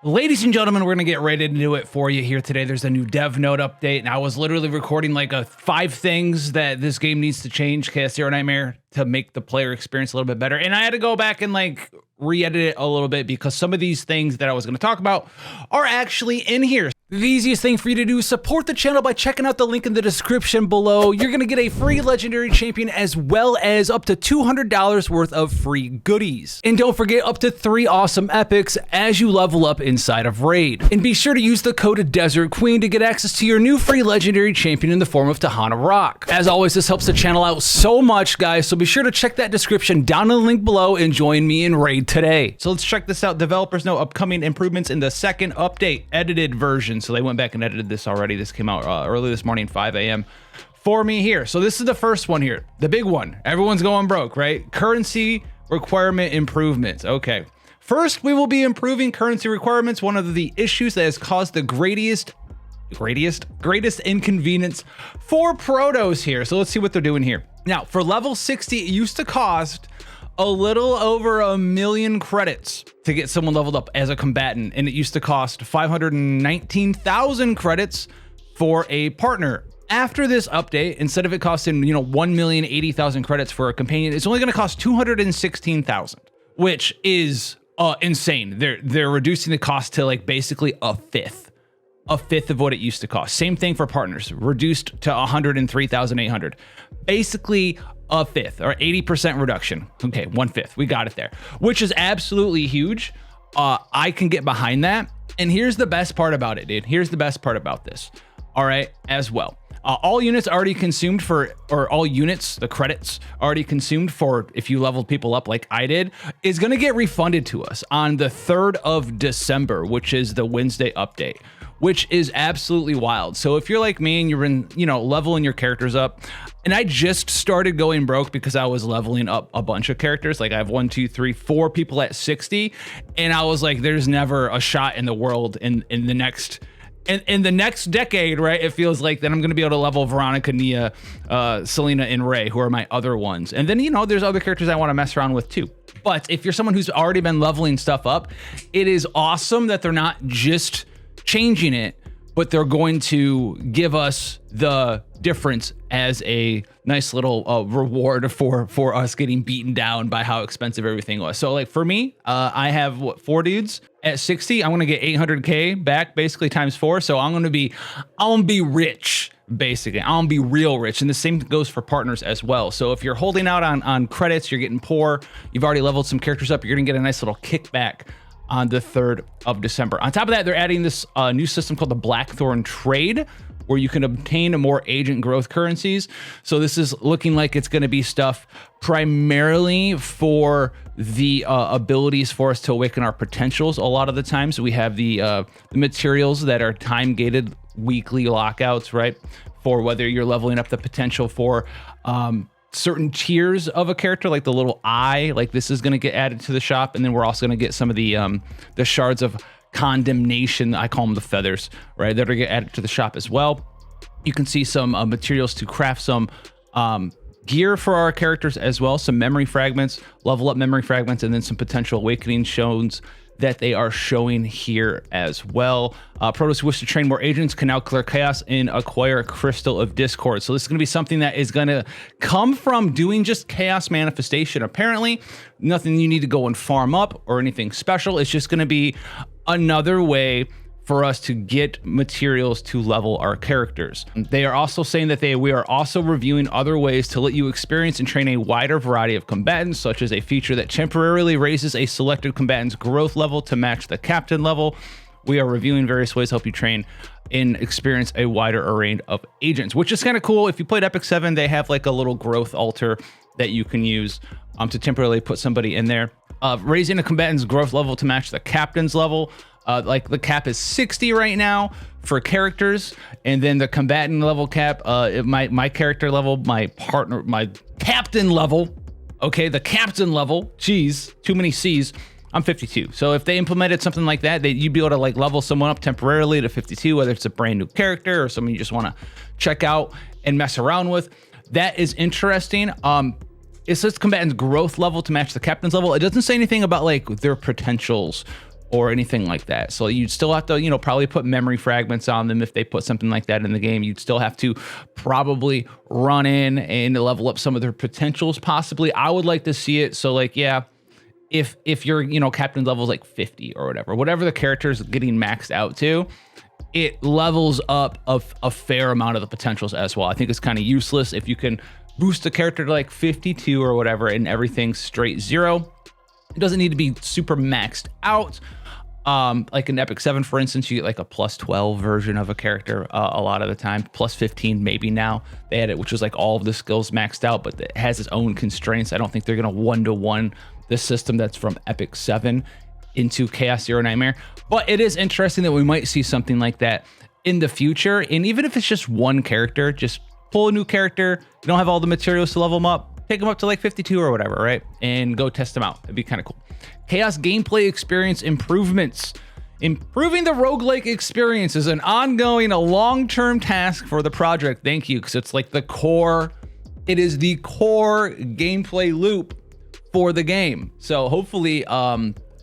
Ladies and gentlemen, we're going to get right into it for you here today. There's a new dev note update, and I was literally recording like 5 things that this game needs to change, Chaos Zero Nightmare, to make the player experience a little bit better. And I had to go back and like re-edit it a little bit because some of these things that I was going to talk about are actually in here. The easiest thing for you to do is support the channel by checking out the link in the description below. You're going to get a free legendary champion as well as up to $200 worth of free goodies. And don't forget up to 3 awesome epics as you level up inside of Raid. And be sure to use the code Desert Queen to get access to your new free legendary champion in the form of Tahana Rock. As always, this helps the channel out so much, guys, so be sure to check that description down in the link below and join me in Raid today. So let's check this out. Developers know upcoming improvements in the second update, edited version. So they went back and edited this already. This came out early this morning, 5 a.m. for me here. So this is the first one here, the big one. Everyone's going broke, right? Currency requirement improvements. Okay. First, we will be improving currency requirements. One of the issues that has caused the greatest inconvenience for protos here. So let's see what they're doing here. Now, for level 60, it used to cost a little over 1 million credits to get someone leveled up as a combatant, and it used to cost 519,000 credits for a partner. After this update, instead of it costing 1,080,000 credits for a companion, it's only going to cost 216,000, which is insane. They're reducing the cost to like basically a fifth of what it used to cost. Same thing for partners, reduced to 103,800, basically a fifth or 80% reduction. Okay, 1/5, we got it there, which is absolutely huge. I can get behind that. And here's the best part about it, dude. Here's the best part about this. All right, as well. All units already consumed or all units, the credits already consumed for if you leveled people up like I did, is gonna get refunded to us on the 3rd of December, which is the Wednesday update, which is absolutely wild. So if you're like me and you're in, leveling your characters up, and I just started going broke because I was leveling up a bunch of characters. Like I have 1, 2, 3, 4 people at 60. And I was like, there's never a shot in the world in the next decade, right? It feels like that I'm going to be able to level Veronica, Nia, Selena, and Ray, who are my other ones. And then, there's other characters I want to mess around with too. But if you're someone who's already been leveling stuff up, it is awesome that they're not just changing it, but they're going to give us the difference as a nice little reward for us getting beaten down by how expensive everything was. So like for me, I have 4 dudes at 60. I'm gonna get 800K back, basically times 4. So I'm gonna be rich. Basically, I'm gonna be real rich. And the same goes for partners as well. So if you're holding out on credits, you're getting poor, you've already leveled some characters up, you're gonna get a nice little kickback on the 3rd of December. On top of that, they're adding this new system called the Blackthorn Trade, where you can obtain more agent growth currencies. So this is looking like it's going to be stuff primarily for the abilities for us to awaken our potentials. A lot of the times we have the materials that are time-gated weekly lockouts, right? For whether you're leveling up the potential for certain tiers of a character, like the little eye, like this is going to get added to the shop. And then we're also going to get some of the shards of condemnation, I call them the feathers, right? That are get added to the shop as well. You can see some materials to craft some gear for our characters as well, some memory fragments, level up memory fragments, and then some potential awakening stones that they are showing here as well. Protos who wish to train more agents can now clear chaos and acquire a crystal of discord. So this is going to be something that is going to come from doing just chaos manifestation. Apparently, nothing you need to go and farm up or anything special. It's just going to be another way for us to get materials to level our characters. They are also saying that we are also reviewing other ways to let you experience and train a wider variety of combatants, such as a feature that temporarily raises a selected combatant's growth level to match the captain level. We are reviewing various ways to help you train and experience a wider array of agents, which is kind of cool. If you played Epic 7, they have like a little growth altar that you can use to temporarily put somebody in there. Raising a combatant's growth level to match the captain's level. Like the cap is 60 right now for characters, and then the combatant level cap, my character level, my captain level, okay, the captain level, geez, too many C's, I'm 52. So if they implemented something like that, you'd be able to like level someone up temporarily to 52, whether it's a brand new character or someone you just want to check out and mess around with. That is interesting. It says combatant's growth level to match the captain's level. It doesn't say anything about like their potentials or anything like that. So you'd still have to, you know, probably put memory fragments on them if they put something like that in the game. You'd still have to probably run in and level up some of their potentials possibly. I would like to see it. So like, yeah, if you're, you know, captain levels like 50 or whatever the character is getting maxed out to, it levels up a fair amount of the potentials as well. I think it's kind of useless if you can boost the character to like 52 or whatever and everything's straight 0. It doesn't need to be super maxed out. Like in Epic 7, for instance, you get like a plus 12 version of a character a lot of the time, plus 15 maybe now. They had it, which was like all of the skills maxed out, but it has its own constraints. I don't think they're going to one-to-one this system that's from Epic 7 into Chaos Zero Nightmare. But it is interesting that we might see something like that in the future. And even if it's just one character, just pull a new character. You don't have all the materials to level them up. Take them up to like 52 or whatever, right? And go test them out. It'd be kind of cool. Chaos gameplay experience improvements. Improving the roguelike experience is an ongoing, a long-term task for the project. Thank you, because it's like the core. It is the core gameplay loop for the game. So hopefully,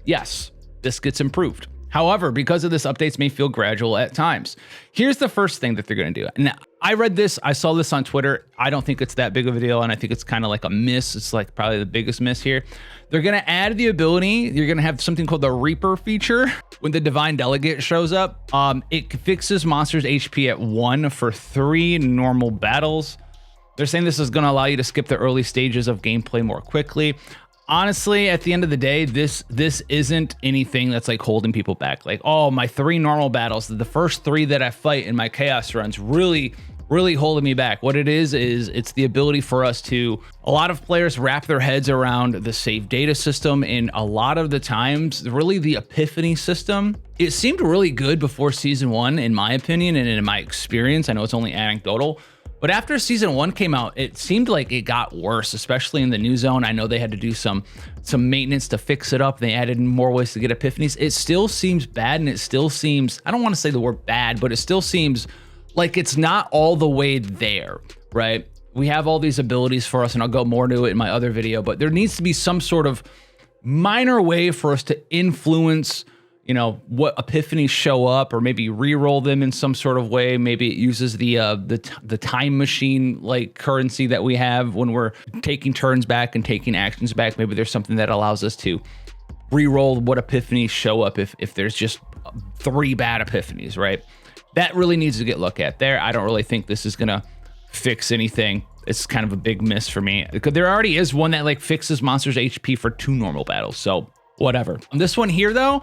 yes, this gets improved. However, because of this, updates may feel gradual at times. Here's the first thing that they're going to do. And I read this, I saw this on Twitter. I don't think it's that big of a deal, and I think it's kind of like a miss. It's like probably the biggest miss here. They're going to add the ability. You're going to have something called the Reaper feature. When the Divine Delegate shows up, it fixes monsters' HP at 1 for 3 normal battles. They're saying this is going to allow you to skip the early stages of gameplay more quickly. Honestly, at the end of the day, this isn't anything that's like holding people back. Like, oh, my 3 normal battles, the first 3 that I fight in my chaos runs really holding me back. What it is it's the ability for us to, a lot of players wrap their heads around the save data system, and a lot of the times, really the epiphany system, it seemed really good before season 1, in my opinion, and in my experience. I know it's only anecdotal. But after season 1 came out, it seemed like it got worse, especially in the new zone. I know they had to do some maintenance to fix it up. They added more ways to get epiphanies. It still seems bad, and it still seems, I don't want to say the word bad, but it still seems like it's not all the way there, right? We have all these abilities for us, and I'll go more to it in my other video, but there needs to be some sort of minor way for us to influence, you know, what epiphanies show up, or maybe re-roll them in some sort of way. Maybe it uses the time machine like currency that we have when we're taking turns back and taking actions back. Maybe there's something that allows us to re-roll what epiphanies show up if there's just 3 bad epiphanies, right? That really needs to get looked at there. I don't really think this is gonna fix anything. It's kind of a big miss for me, because there already is one that like fixes monsters' HP for 2 normal battles. So whatever. This one here though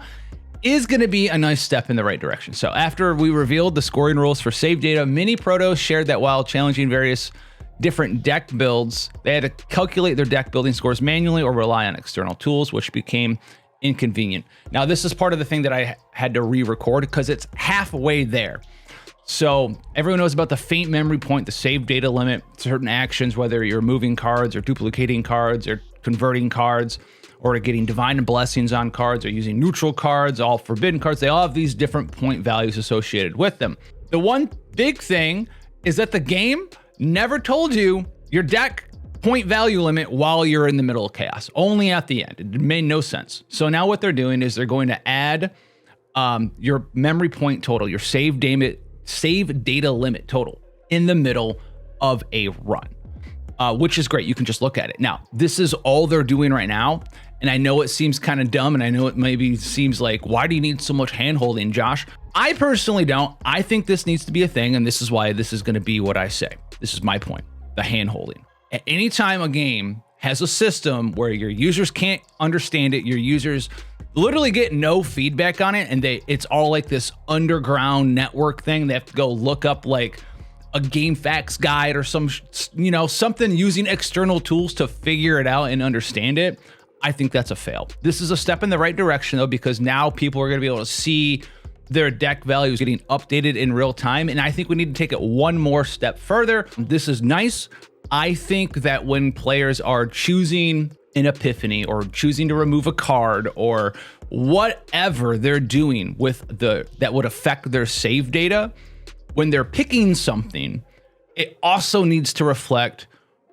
is going to be a nice step in the right direction. So after we revealed the scoring rules for save data, many protos shared that while challenging various different deck builds, they had to calculate their deck building scores manually or rely on external tools, which became inconvenient. Now, this is part of the thing that I had to re-record because it's halfway there. So everyone knows about the faint memory point, the save data limit, certain actions, whether you're moving cards or duplicating cards or converting cards, or getting divine blessings on cards, or using neutral cards, all forbidden cards. They all have these different point values associated with them. The one big thing is that the game never told you your deck point value limit while you're in the middle of chaos, only at the end. It made no sense. So now what they're doing is they're going to add your memory point total, your save data limit total in the middle of a run, which is great. You can just look at it. Now, this is all they're doing right now. And I know it seems kind of dumb, and I know it maybe seems like, why do you need so much hand-holding, Josh? I personally don't. I think this needs to be a thing, and this is why this is going to be what I say. This is my point, the hand-holding. At any time a game has a system where your users can't understand it, your users literally get no feedback on it, and it's all like this underground network thing. They have to go look up like a game facts guide or something using external tools to figure it out and understand it. I think that's a fail. This is a step in the right direction though, because now people are going to be able to see their deck values getting updated in real time. And I think we need to take it one more step further. This is nice. I think that when players are choosing an epiphany or choosing to remove a card or whatever they're doing with that would affect their save data, when they're picking something, it also needs to reflect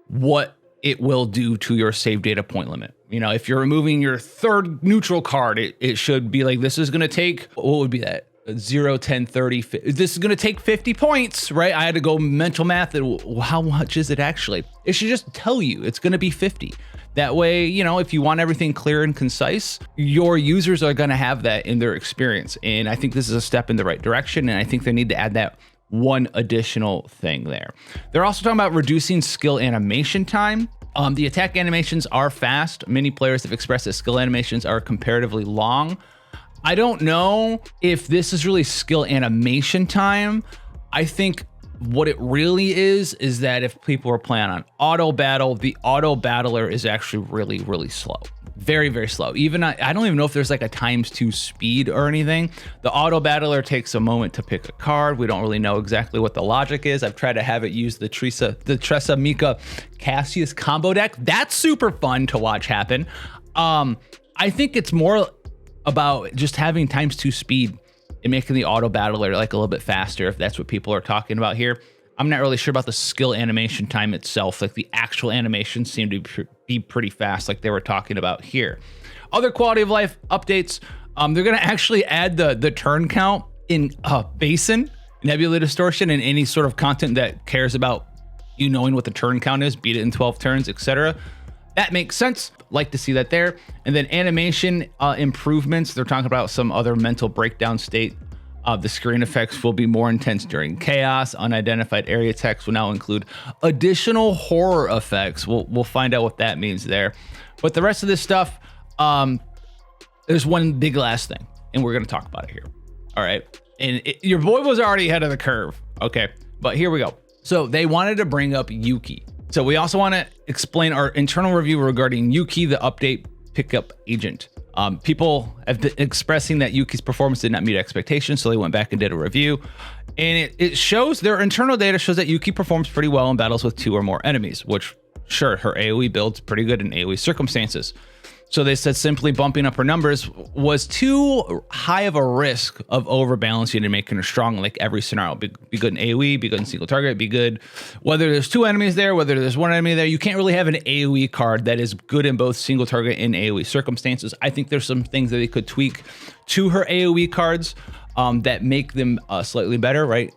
what it will do to your save data point limit. You know, if you're removing your third neutral card, it should be like, this is going to take, what would be that? 0, 10, 30, 50. This is going to take 50 points, right? I had to go mental math. And how much is it actually? It should just tell you it's going to be 50. That way, you know, if you want everything clear and concise, your users are going to have that in their experience. And I think this is a step in the right direction. And I think they need to add that one additional thing there. They're also talking about reducing skill animation time. The attack animations are fast. Many players have expressed that skill animations are comparatively long. I don't know if this is really skill animation time. I think what it really is that if people are playing on auto battle, the auto battler is actually really, really slow. Very, very slow. Even I don't even know if there's like a ×2 speed or anything. The auto battler takes a moment to pick a card. We don't really know exactly what the logic is. I've tried to have it use the Tressa Mika Cassius combo deck. That's super fun to watch happen. I think it's more about just having ×2 speed and making the auto battler like a little bit faster, if that's what people are talking about here. I'm not really sure about the skill animation time itself. Like the actual animations seem to be pretty fast, like they were talking about here. Other quality of life updates. They're gonna actually add the turn count in Basin, Nebula Distortion, and any sort of content that cares about you knowing what the turn count is, beat it in 12 turns, etc. That makes sense. Like to see that there. And then animation improvements. They're talking about some other mental breakdown state. The screen effects will be more intense during chaos. Unidentified area text will now include additional horror effects. We'll find out what that means there. But the rest of this stuff, there's one big last thing, and we're going to talk about it here. All right. And your boy was already ahead of the curve. Okay. But here we go. So they wanted to bring up Yuki. So we also want to explain our internal review regarding Yuki, the update pickup agent. People have been expressing that Yuki's performance did not meet expectations, so they went back and did a review. And it shows, their internal data shows that Yuki performs pretty well in battles with 2 or more enemies, which, sure, her AoE build's pretty good in AoE circumstances. So they said simply bumping up her numbers was too high of a risk of overbalancing and making her strong in like every scenario. Be good in AoE, be good in single target, be good whether there's 2 enemies there, whether there's 1 enemy there. You can't really have an AoE card that is good in both single target and AoE circumstances. I think there's some things that they could tweak to her AoE cards that make them slightly better, right?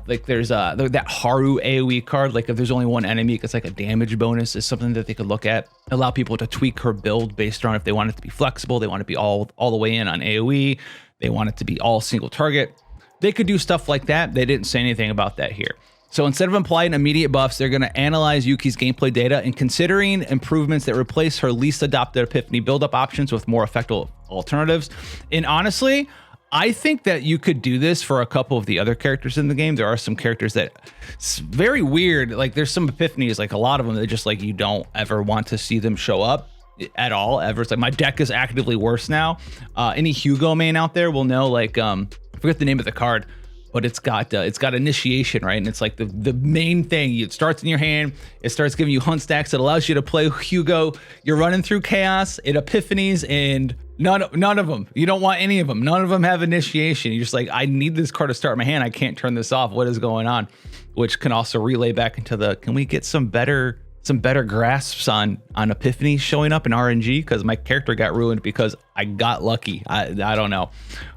Like there's that Haru AoE card. Like if there's only 1 enemy, it's like a damage bonus is something that they could look at. Allow people to tweak her build based on if they want it to be flexible, they want it to be all the way in on AoE, they want it to be all single target. They could do stuff like that. They didn't say anything about that here. So instead of applying immediate buffs, they're going to analyze Yuki's gameplay data and considering improvements that replace her least adopted Epiphany build-up options with more effective alternatives. And honestly, I think that you could do this for a couple of the other characters in the game. There are some characters that it's very weird. Like there's some epiphanies, like a lot of them that just like you don't ever want to see them show up at all ever. It's like my deck is actively worse now. Any Hugo main out there will know, like I forget the name of the card, but it's got initiation, right? And it's like the main thing. It starts in your hand. It starts giving you hunt stacks. It allows you to play Hugo. You're running through chaos. It epiphanies and none of them. You don't want any of them. None of them have initiation. You're just like, I need this card to start my hand. I can't turn this off. What is going on? Which can also relay back into the, can we get some better grasps on epiphanies showing up in RNG? Because my character got ruined because I got lucky. I don't know.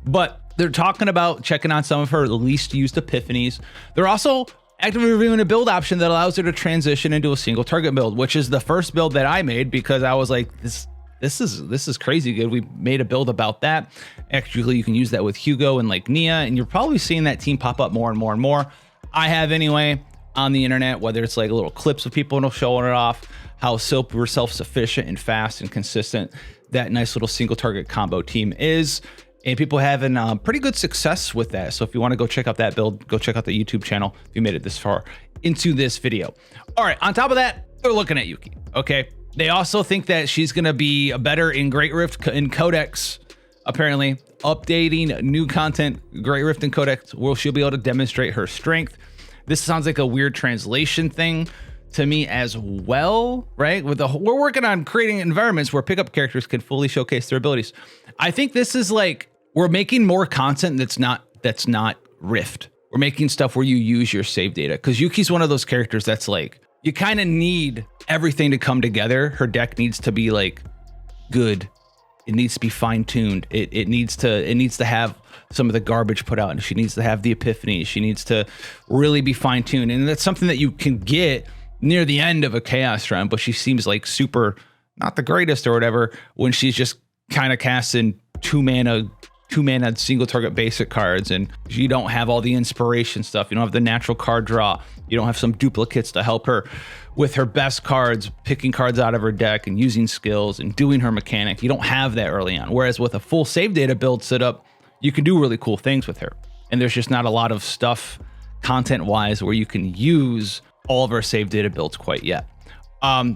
But they're talking about checking on some of her least used epiphanies. They're also actively reviewing a build option that allows her to transition into a single target build, which is the first build that I made because I was like, this is crazy good. We made a build about that. Actually, you can use that with Hugo and like Nia, and you're probably seeing that team pop up more and more and more. I have anyway on the internet, whether it's like little clips of people showing it off, how super self-sufficient and fast and consistent that nice little single target combo team is. And people having pretty good success with that. So if you want to go check out that build, go check out the YouTube channel if you made it this far into this video. All right, on top of that, they're looking at Yuki, okay? They also think that she's going to be better in Great Rift in Codex, apparently. Updating new content, Great Rift and Codex, where she'll be able to demonstrate her strength. This sounds like a weird translation thing to me as well, right? We're working on creating environments where pickup characters can fully showcase their abilities. I think this is like, we're making more content that's not Rift. We're making stuff where you use your save data, because Yuki's one of those characters that's like, you kind of need everything to come together. Her deck needs to be like good. It needs to be fine-tuned. It needs to have some of the garbage put out, and she needs to have the epiphany. She needs to really be fine-tuned, and that's something that you can get near the end of a chaos run. But she seems like super not the greatest or whatever when she's just kind of casting two mana single target basic cards, and you don't have all the inspiration stuff. You don't have the natural card draw. You don't have some duplicates to help her with her best cards, picking cards out of her deck and using skills and doing her mechanic. You don't have that early on. Whereas with a full save data build set up, you can do really cool things with her. And there's just not a lot of stuff content wise where you can use all of our save data builds quite yet.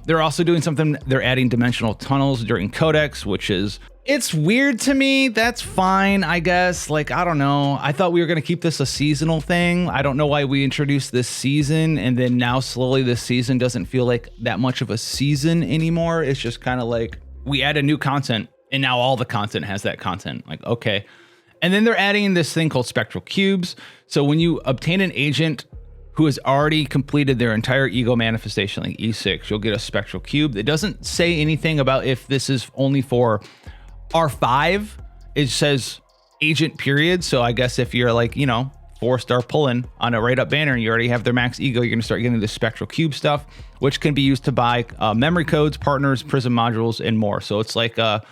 They're also doing something. They're adding dimensional tunnels during codex, which is, it's weird to me. That's fine, I guess. Like, I don't know. I thought we were going to keep this a seasonal thing. I don't know why we introduced this season, and then now slowly this season doesn't feel like that much of a season anymore. It's just kind of like we added new content, and now all the content has that content. Like, okay. And then they're adding this thing called spectral cubes. So when you obtain an agent who has already completed their entire ego manifestation, like E6, you'll get a spectral cube. It doesn't say anything about if this is only for R5. It says agent period. So I guess if you're like, 4-star pulling on a right up banner and you already have their max ego, you're gonna start getting the spectral cube stuff, which can be used to buy memory codes, partners, prism modules, and more. So it's like, put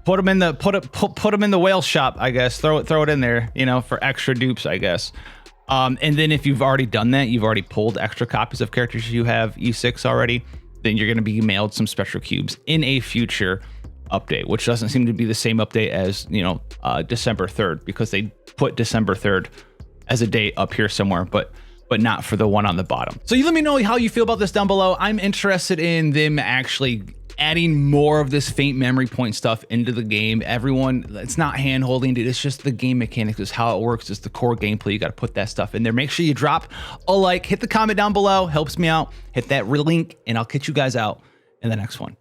them in the whale shop, I guess. Throw it in there, for extra dupes, I guess. And then if you've already done that, you've already pulled extra copies of characters you have E6 already, then you're going to be mailed some spectral cubes in a future update, which doesn't seem to be the same update as, December 3rd, because they put December 3rd as a date up here somewhere, but not for the one on the bottom. So you let me know how you feel about this down below. I'm interested in them actually adding more of this faint memory point stuff into the game. Everyone, it's not hand holding it. It's just the game mechanics. It's how it works. It's the core gameplay. You got to put that stuff in there. Make sure you drop a like, hit the comment down below. Helps me out. Hit that link, and I'll catch you guys out in the next one.